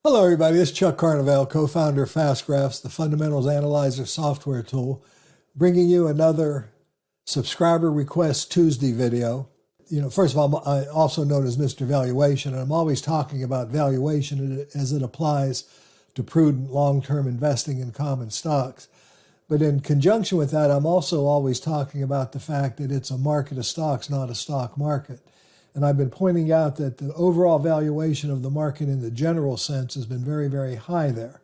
Hello, everybody. This is Chuck Carnevale, co-founder of FastGraphs, the Fundamentals Analyzer software tool, bringing you another subscriber request Tuesday video. First of all, I'm also known as Mr. Valuation, and I'm always talking about valuation as it applies to prudent long-term investing in common stocks. But in conjunction with that, I'm also always talking about the fact that it's a market of stocks, not a stock market. And I've been pointing out that the overall valuation of the market in the general sense has been very, very high there.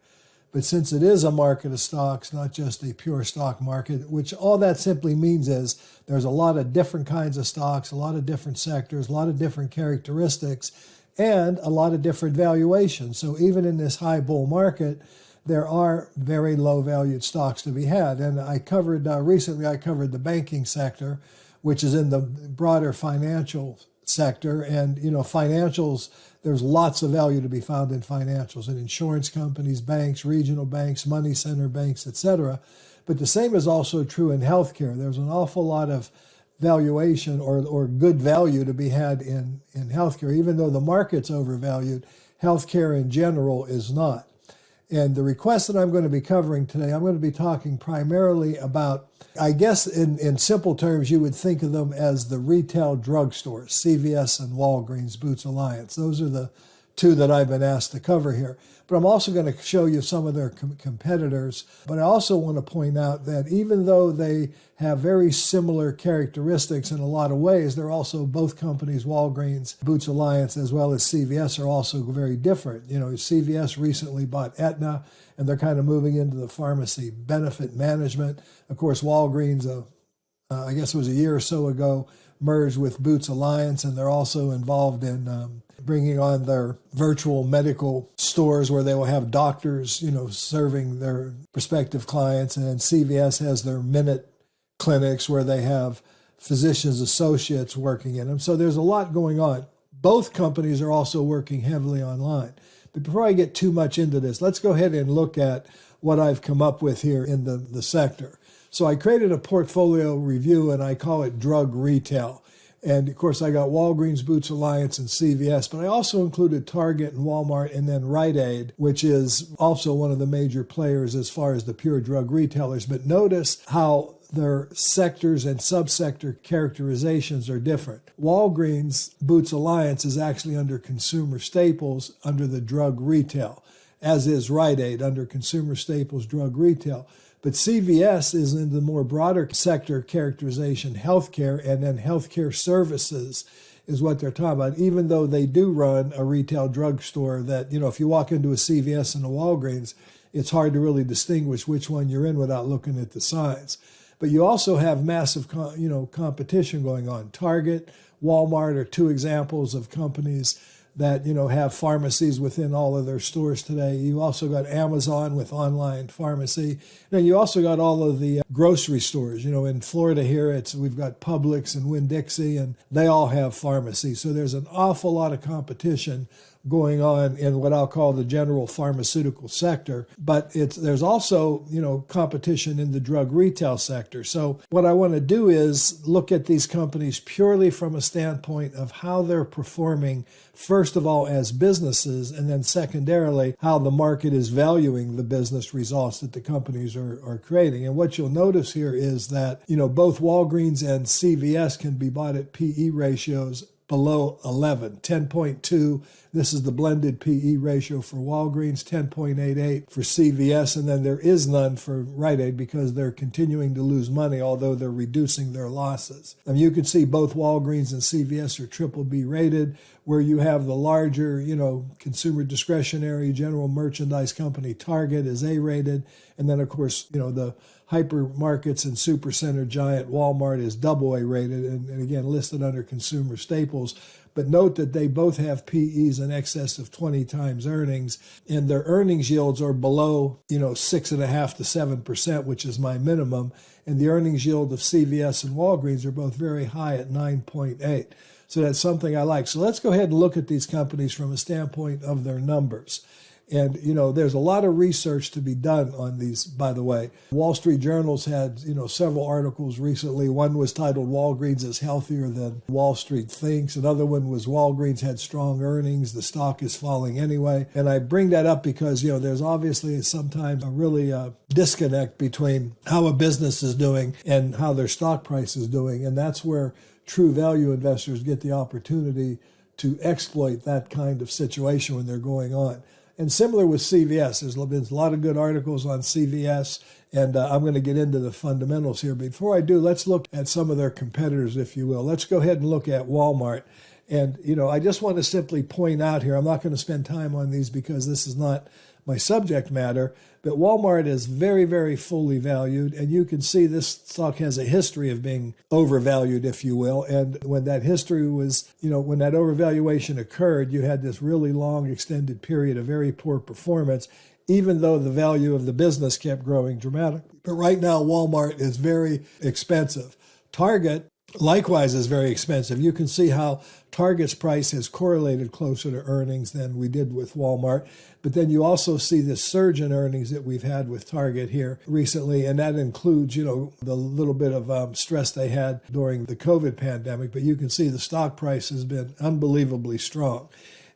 But since it is a market of stocks, not just a pure stock market, which all that simply means is there's a lot of different kinds of stocks, a lot of different sectors, a lot of different characteristics, and a lot of different valuations. So even in this high bull market, there are very low valued stocks to be had. And I covered recently, I covered the banking sector, which is in the broader financial sector. And, financials, there's lots of value to be found in financials and insurance companies, banks, regional banks, money center banks, etc. But the same is also true in healthcare. There's an awful lot of valuation or good value to be had in healthcare. Even though the market's overvalued, healthcare in general is not. And the request that I'm going to be covering today, I'm going to be talking primarily about, I guess in simple terms, you would think of them as the retail drugstores, CVS and Walgreens, Boots Alliance. Those are the two that I've been asked to cover here. But I'm also going to show you some of their competitors. But I also want to point out that even though they have very similar characteristics in a lot of ways, they're also both companies, Walgreens, Boots Alliance, as well as CVS, are also very different. CVS recently bought Aetna, and they're kind of moving into the pharmacy benefit management. Of course, Walgreens, I guess it was a year or so ago, merged with Boots Alliance, and they're also involved in bringing on their virtual medical stores where they will have doctors, serving their prospective clients. And then CVS has their Minute clinics where they have physicians associates working in them. So there's a lot going on. Both companies are also working heavily online. But before I get too much into this, let's go ahead and look at what I've come up with here in the sector. So I created a portfolio review, and I call it drug retail. And of course, I got Walgreens, Boots Alliance, and CVS, but I also included Target and Walmart, and then Rite Aid, which is also one of the major players as far as the pure drug retailers. But notice how their sectors and subsector characterizations are different. Walgreens, Boots Alliance is actually under consumer staples under the drug retail, as is Rite Aid under consumer staples drug retail. But CVS is in the more broader sector characterization, healthcare, and then healthcare services is what they're talking about, even though they do run a retail drugstore that, if you walk into a CVS and a Walgreens, it's hard to really distinguish which one you're in without looking at the signs. But you also have massive, competition going on. Target, Walmart are two examples of companies that, have pharmacies within all of their stores today. You also got Amazon with online pharmacy. And you also got all of the grocery stores. In Florida here, we've got Publix and Winn-Dixie, and they all have pharmacy. So there's an awful lot of competition going on in what I'll call the general pharmaceutical sector. But there's also, competition in the drug retail sector. So what I want to do is look at these companies purely from a standpoint of how they're performing, first of all, as businesses, and then secondarily, how the market is valuing the business results that the companies are creating. And what you'll notice here is that, both Walgreens and CVS can be bought at PE ratios below 11, 10.2. This is the blended PE ratio for Walgreens, 10.88 for CVS, and then there is none for Rite Aid because they're continuing to lose money, although they're reducing their losses. And you can see both Walgreens and CVS are triple B rated, where you have the larger, consumer discretionary general merchandise company Target is A rated, and then of course, the hypermarkets and supercenter giant Walmart is AA rated, and again listed under consumer staples. But note that they both have PEs in excess of 20 times earnings, and their earnings yields are below, 6.5% to 7%, which is my minimum. And the earnings yield of CVS and Walgreens are both very high at 9.8. So that's something I like. So let's go ahead and look at these companies from a standpoint of their numbers. And, there's a lot of research to be done on these, by the way. Wall Street Journal's had, several articles recently. One was titled Walgreens is healthier than Wall Street thinks. Another one was Walgreens had strong earnings. The stock is falling anyway. And I bring that up because, there's obviously sometimes a really disconnect between how a business is doing and how their stock price is doing. And that's where true value investors get the opportunity to exploit that kind of situation when they're going on. And similar with CVS, there's been a lot of good articles on CVS, and I'm going to get into the fundamentals here. Before I do, let's look at some of their competitors, if you will. Let's go ahead and look at Walmart. And, I just want to simply point out here, I'm not going to spend time on these because this is not my subject matter, but Walmart is very, very fully valued, and you can see this stock has a history of being overvalued, if you will. And when that history was, when that overvaluation occurred, you had this really long extended period of very poor performance, even though the value of the business kept growing dramatically. But right now, Walmart is very expensive. Target likewise is very expensive. You can see how Target's price has correlated closer to earnings than we did with Walmart. But then you also see this surge in earnings that we've had with Target here recently, and that includes, the little bit of stress they had during the COVID pandemic. But you can see the stock price has been unbelievably strong.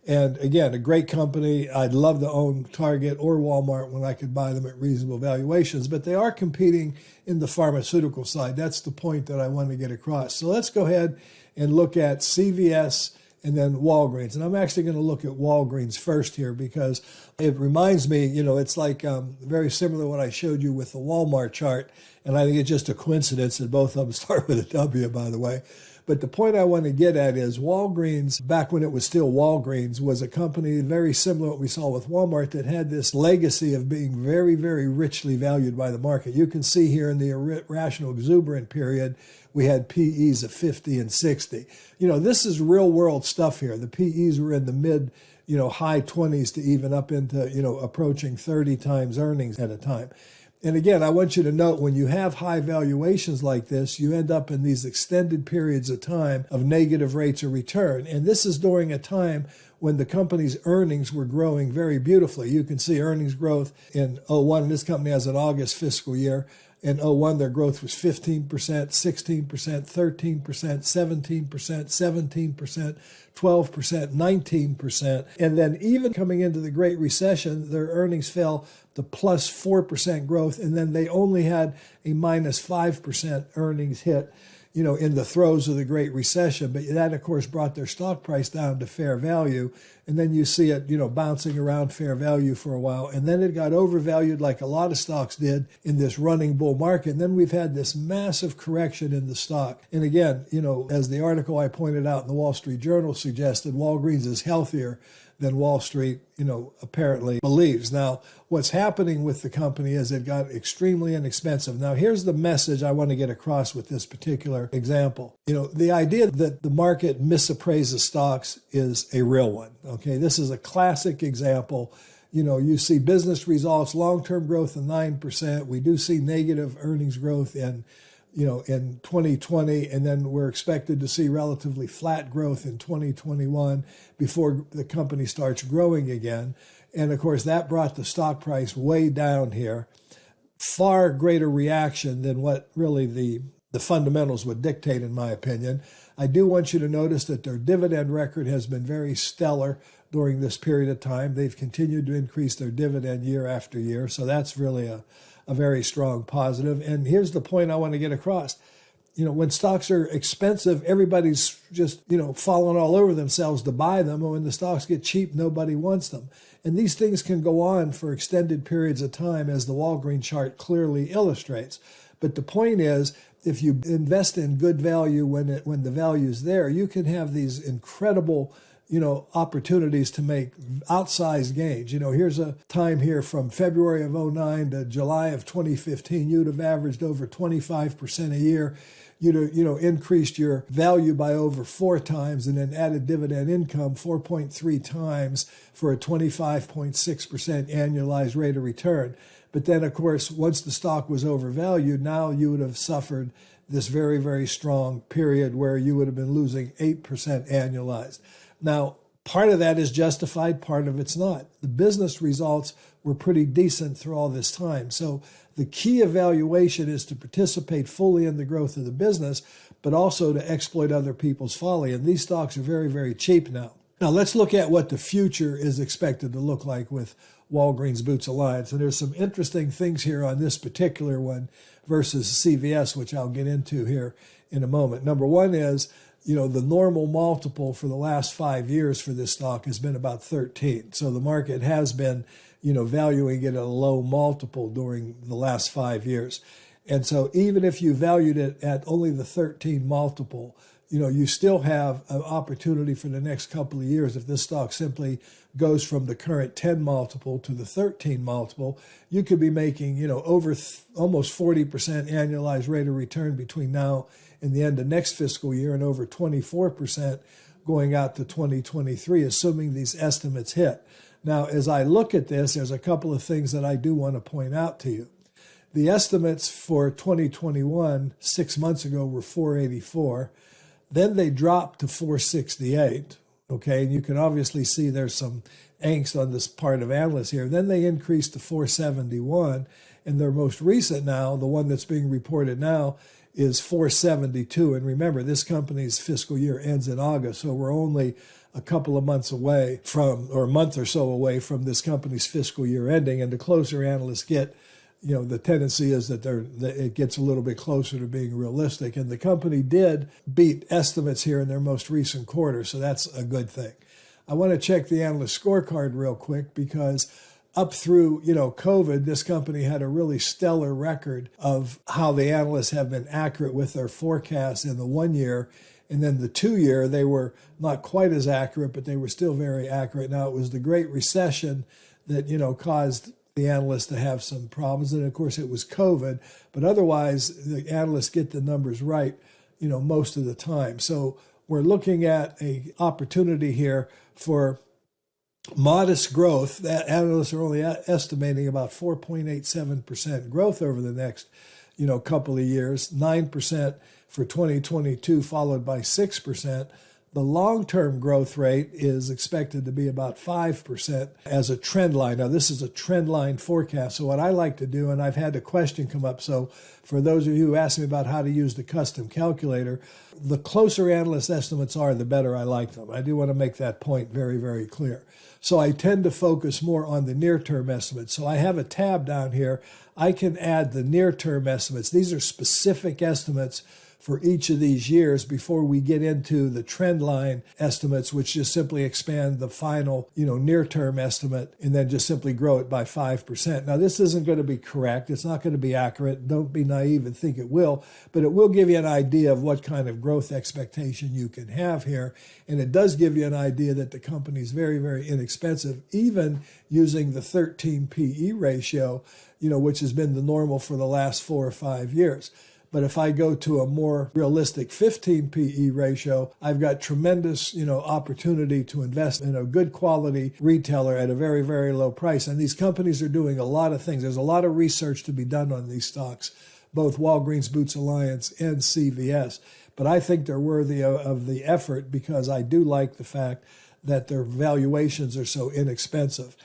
And again, a great company. I'd love to own Target or Walmart when I could buy them at reasonable valuations, but they are competing in the pharmaceutical side. That's the point that I want to get across. So let's go ahead and look at CVS and then Walgreens. And I'm actually going to look at Walgreens first here because it reminds me, it's like very similar to what I showed you with the Walmart chart. And I think it's just a coincidence that both of them start with a W, by the way. But the point I want to get at is Walgreens, back when it was still Walgreens, was a company very similar to what we saw with Walmart that had this legacy of being very, very richly valued by the market. You can see here in the irrational exuberant period, we had PEs of 50 and 60. This is real world stuff here. The PEs were in the mid, high 20s to even up into, approaching 30 times earnings at a time. And again, I want you to note when you have high valuations like this, you end up in these extended periods of time of negative rates of return. And this is during a time when the company's earnings were growing very beautifully. You can see earnings growth in 01. This company has an August fiscal year. In 01, their growth was 15%, 16%, 13%, 17%, 17%, 12%, 19%. And then even coming into the Great Recession, their earnings fell to plus 4% growth, and then they only had a minus 5% earnings hit, in the throes of the Great Recession. But that, of course, brought their stock price down to fair value. And then you see it, bouncing around fair value for a while. And then it got overvalued like a lot of stocks did in this running bull market. And then we've had this massive correction in the stock. And again, as the article I pointed out in the Wall Street Journal suggested, Walgreens is healthier than Wall Street, apparently believes. Now, what's happening with the company is it got extremely inexpensive. Now, here's the message I want to get across with this particular example. The idea that the market misappraises stocks is a real one. Okay, this is a classic example. You see business results, long-term growth of 9%. We do see negative earnings growth in 2020, and then we're expected to see relatively flat growth in 2021 before the company starts growing again. And of course, that brought the stock price way down here. Far greater reaction than what really the fundamentals would dictate, in my opinion. I do want you to notice that their dividend record has been very stellar during this period of time. They've continued to increase their dividend year after year, so that's really a very strong positive. And here's the point I want to get across. When stocks are expensive, everybody's just, falling all over themselves to buy them. And when the stocks get cheap, nobody wants them. And these things can go on for extended periods of time, as the Walgreens chart clearly illustrates. But the point is, if you invest in good value when the value is there, you can have these incredible opportunities to make outsized gains. Here's a time here from February of 09 to July of 2015. You'd have averaged over 25% a year. You'd have, increased your value by over 4 times and then added dividend income 4.3 times for a 25.6% annualized rate of return. But then, of course, once the stock was overvalued, now you would have suffered this very, very strong period where you would have been losing 8% annualized. Now, Part of that is justified, part of it's not. The business results were pretty decent through all this time. So the key evaluation is to participate fully in the growth of the business, but also to exploit other people's folly. And these stocks are very, very cheap now. Now let's look at what the future is expected to look like with Walgreens Boots Alliance. And there's some interesting things here on this particular one versus CVS, which I'll get into here in a moment. Number one is, the normal multiple for the last 5 years for this stock has been about 13. So the market has been, valuing it at a low multiple during the last 5 years. And so even if you valued it at only the 13 multiple, you still have an opportunity for the next couple of years. If this stock simply goes from the current 10 multiple to the 13 multiple, you could be making, over almost 40% annualized rate of return between now and the end of next fiscal year, and over 24% going out to 2023, assuming these estimates hit. Now, as I look at this, there's a couple of things that I do want to point out to you. The estimates for 2021, 6 months ago, were 484. Then they dropped to 468, okay? And you can obviously see there's some angst on this part of analysts here. Then they increased to 471, and their most recent now, the one that's being reported now, is 472. And remember, this company's fiscal year ends in August, so we're only a couple of months away from, or a month or so away from this company's fiscal year ending. And the closer analysts get, the tendency is that it gets a little bit closer to being realistic. And the company did beat estimates here in their most recent quarter, so that's a good thing. I want to check the analyst scorecard real quick because up through, COVID, this company had a really stellar record of how the analysts have been accurate with their forecasts in the 1 year. And then the 2 year, they were not quite as accurate, but they were still very accurate. Now, it was the Great Recession that, caused the analysts to have some problems. And of course, it was COVID. But otherwise, the analysts get the numbers right, most of the time. So we're looking at an opportunity here for modest growth. That analysts are only estimating about 4.87% growth over the next, couple of years, 9% for 2022, followed by 6%. The long-term growth rate is expected to be about 5% as a trend line. Now, this is a trend line forecast. So what I like to do, and I've had a question come up, so for those of you who asked me about how to use the custom calculator, the closer analyst estimates are, the better I like them. I do want to make that point very, very clear. So I tend to focus more on the near-term estimates. So I have a tab down here. I can add the near-term estimates. These are specific estimates for each of these years before we get into the trend line estimates, which just simply expand the final, near-term estimate and then just simply grow it by 5%. Now, this isn't going to be correct. It's not going to be accurate. Don't be naive and think it will, but it will give you an idea of what kind of growth expectation you can have here. And it does give you an idea that the company is very, very inexpensive, even using the 13 PE ratio, which has been the normal for the last 4 or 5 years. But if I go to a more realistic 15 PE ratio, I've got tremendous, opportunity to invest in a good quality retailer at a very, very low price. And these companies are doing a lot of things. There's a lot of research to be done on these stocks, both Walgreens Boots Alliance and CVS. But I think they're worthy of the effort because I do like the fact that their valuations are so inexpensive.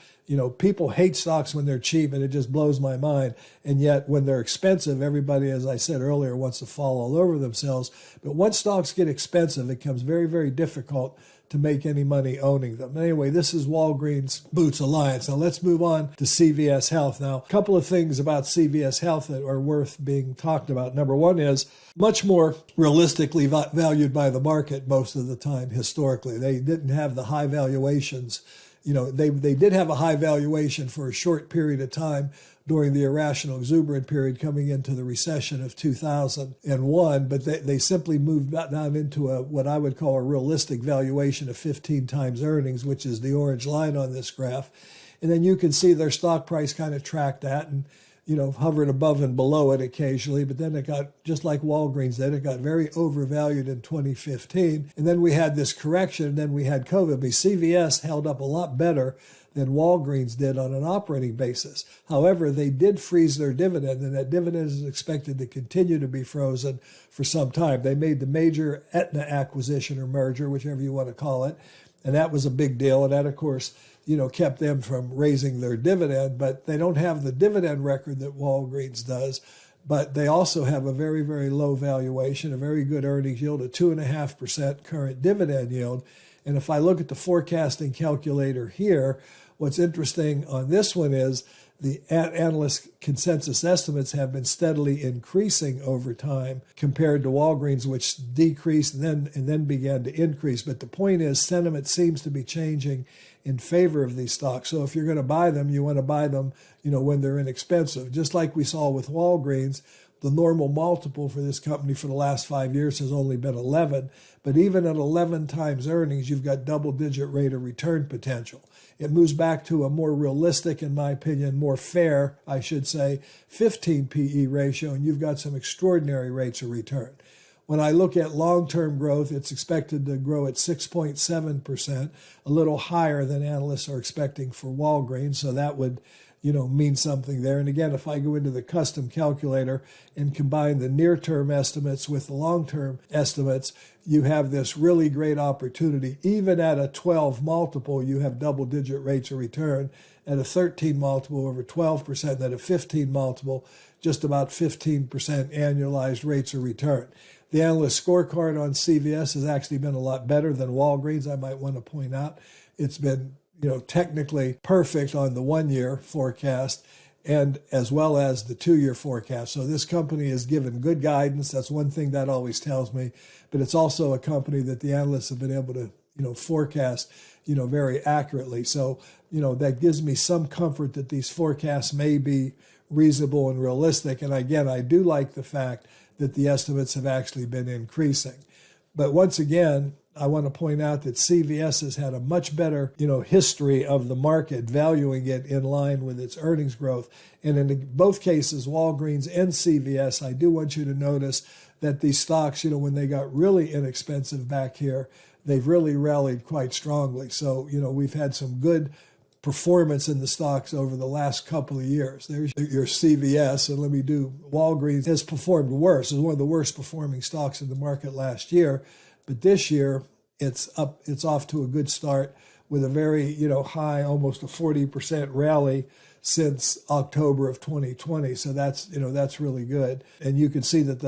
People hate stocks when they're cheap, and it just blows my mind. And yet, when they're expensive, everybody, as I said earlier, wants to fall all over themselves. But once stocks get expensive, it becomes very, very difficult to make any money owning them. Anyway, this is Walgreens Boots Alliance. Now, let's move on to CVS Health. Now, a couple of things about CVS Health that are worth being talked about. Number one is much more realistically valued by the market most of the time historically. They didn't have the high valuations. They did have a high valuation for a short period of time during the irrational exuberant period coming into the recession of 2001, but they simply moved down into what I would call a realistic valuation of 15 times earnings, which is the orange line on this graph. And then you can see their stock price kind of tracked that and hovered above and below it occasionally, but then it got, just like Walgreens did, it got very overvalued in 2015. And then we had this correction, and then we had COVID. But CVS held up a lot better than Walgreens did on an operating basis. However, they did freeze their dividend, and that dividend is expected to continue to be frozen for some time. They made the major Aetna acquisition or merger, whichever you want to call it. And that was a big deal. And that, of course, kept them from raising their dividend. But they don't have the dividend record that Walgreens does. But they also have a very, very low valuation, a very good earnings yield, a 2.5% current dividend yield. And if I look at the forecasting calculator here, what's interesting on this one is the analyst consensus estimates have been steadily increasing over time compared to Walgreens, which decreased and then began to increase. But the point is, sentiment seems to be changing in favor of these stocks. So if you're going to buy them, you want to buy them, when they're inexpensive. Just like we saw with Walgreens, the normal multiple for this company for the last 5 years has only been 11. But even at 11 times earnings, you've got double-digit rate of return potential. It moves back to a more realistic, in my opinion, more fair, I should say, 15 PE ratio, and you've got some extraordinary rates of return. When I look at long-term growth, it's expected to grow at 6.7%, a little higher than analysts are expecting for Walgreens, so that would mean something there. And again, if I go into the custom calculator and combine the near-term estimates with the long-term estimates, you have this really great opportunity. Even at a 12 multiple, you have double-digit rates of return. At a 13 multiple, over 12%. At a 15 multiple, just about 15% annualized rates of return. The analyst scorecard on CVS has actually been a lot better than Walgreens, I might want to point out. It's been technically perfect on the 1-year forecast and as well as the 2-year forecast. So this company is given good guidance. That's one thing that always tells me. But it's also a company that the analysts have been able to, forecast, very accurately. So, that gives me some comfort that these forecasts may be reasonable and realistic. And again, I do like the fact that the estimates have actually been increasing. But once again, I want to point out that CVS has had a much better, history of the market valuing it in line with its earnings growth. And in both cases, Walgreens and CVS, I do want you to notice that these stocks, when they got really inexpensive back here, they've really rallied quite strongly. So, we've had some good performance in the stocks over the last couple of years. There's your CVS, and let me do Walgreens has performed worse. It's one of the worst performing stocks in the market last year. But this year, it's off to a good start with a very, high, almost a 40% rally since October of 2020. So that's really good. And you can see that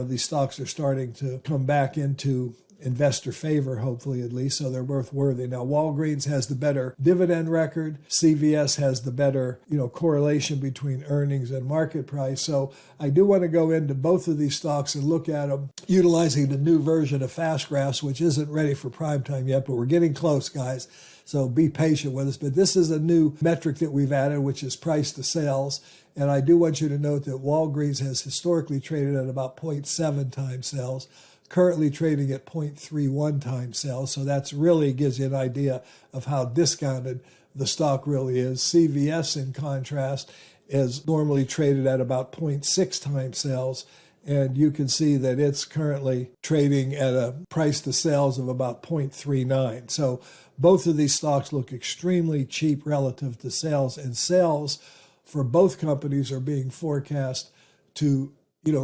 these stocks are starting to come back into investor favor, hopefully at least, so they're both worthy. Now, Walgreens has the better dividend record. CVS has the better, correlation between earnings and market price. So I do want to go into both of these stocks and look at them utilizing the new version of FastGraphs, which isn't ready for prime time yet, but we're getting close, guys. So be patient with us. But this is a new metric that we've added, which is price to sales. And I do want you to note that Walgreens has historically traded at about 0.7 times sales, currently trading at 0.31 times sales. So that's really gives you an idea of how discounted the stock really is. CVS, in contrast, is normally traded at about 0.6 times sales. And you can see that it's currently trading at a price to sales of about 0.39. So both of these stocks look extremely cheap relative to sales, and sales for both companies are being forecast to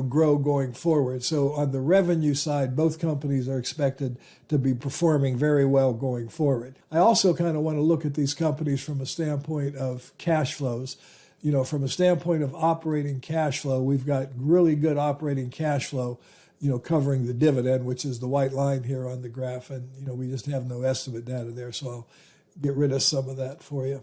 grow going forward. So on the revenue side, both companies are expected to be performing very well going forward. I also kind of want to look at these companies from a standpoint of cash flows. From a standpoint of operating cash flow, we've got really good operating cash flow, covering the dividend, which is the white line here on the graph. And, we just have no estimate data there. So I'll get rid of some of that for you.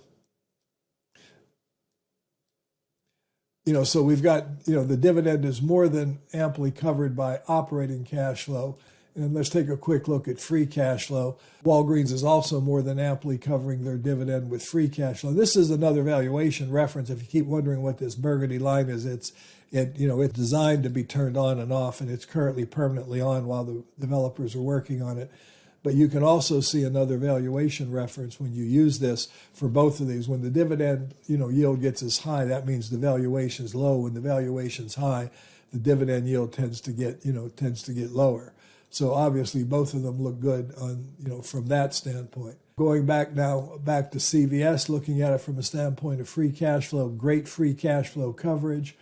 So we've got, the dividend is more than amply covered by operating cash flow. And let's take a quick look at free cash flow. Walgreens is also more than amply covering their dividend with free cash flow. This is another valuation reference. If you keep wondering what this burgundy line is, it's designed to be turned on and off, and it's currently permanently on while the developers are working on it. But you can also see another valuation reference when you use this for both of these. When the dividend, yield gets as high, that means the valuation is low. When the valuation's high, the dividend yield tends to get lower. So obviously both of them look good on, from that standpoint. Going back to CVS, looking at it from a standpoint of free cash flow, great free cash flow coverage,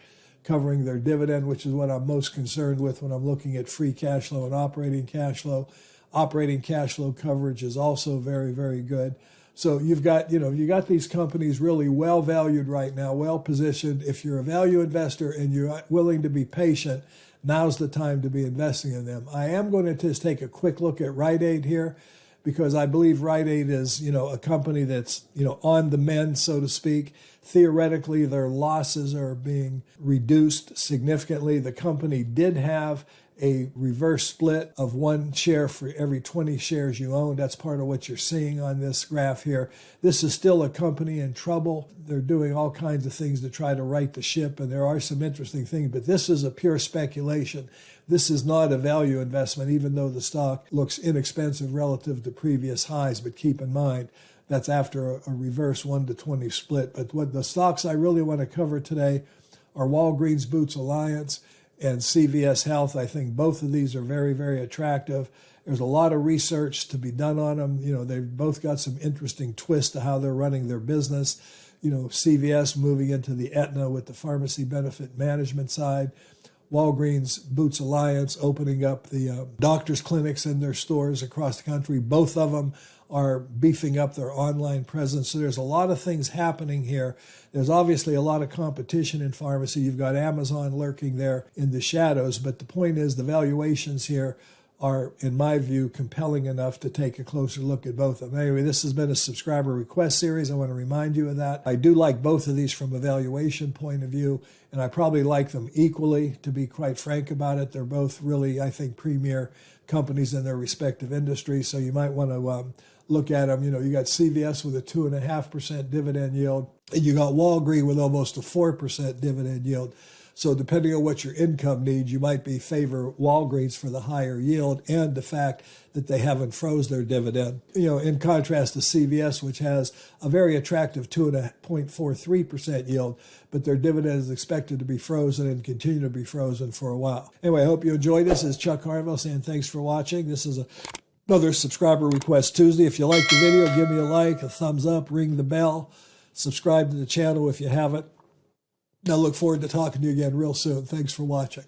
covering their dividend, which is what I'm most concerned with when I'm looking at free cash flow and operating cash flow. Operating cash flow coverage is also very, very good. So you've got, you got these companies really well valued right now, well positioned. If you're a value investor and you're willing to be patient, now's the time to be investing in them. I am going to just take a quick look at Rite Aid here, because I believe Rite Aid is, a company that's, on the mend, so to speak. Theoretically, their losses are being reduced significantly. The company did have a reverse split of 1 share for every 20 shares you own. That's part of what you're seeing on this graph here. This is still a company in trouble. They're doing all kinds of things to try to right the ship, and there are some interesting things, but this is a pure speculation. This is not a value investment, even though the stock looks inexpensive relative to previous highs. But keep in mind, that's after a reverse 1-to-20 split. But what the stocks I really want to cover today are Walgreens Boots Alliance and CVS Health. I think both of these are very, very attractive. There's a lot of research to be done on them. They've both got some interesting twists to how they're running their business. CVS moving into the Aetna with the pharmacy benefit management side. Walgreens Boots Alliance opening up the doctors' clinics in their stores across the country. Both of them are beefing up their online presence. So there's a lot of things happening here. There's obviously a lot of competition in pharmacy. You've got Amazon lurking there in the shadows, but the point is the valuations here are, in my view, compelling enough to take a closer look at both of them. Anyway, this has been a subscriber request series. I want to remind you of that. I do like both of these from a valuation point of view, and I probably like them equally, to be quite frank about it. They're both really, I think, premier companies in their respective industries, so you might want to look at them. You got CVS with a 2.5% dividend yield, and you got Walgreens with almost a 4% dividend yield. So depending on what your income needs, you might be favor Walgreens for the higher yield and the fact that they haven't froze their dividend. In contrast to CVS, which has a very attractive 2.43% yield, but their dividend is expected to be frozen and continue to be frozen for a while. Anyway, I hope you enjoyed this. This is Chuck Harville saying thanks for watching. This is another Subscriber Request Tuesday. If you like the video, give me a like, a thumbs up, ring the bell, subscribe to the channel if you haven't. I look forward to talking to you again real soon. Thanks for watching.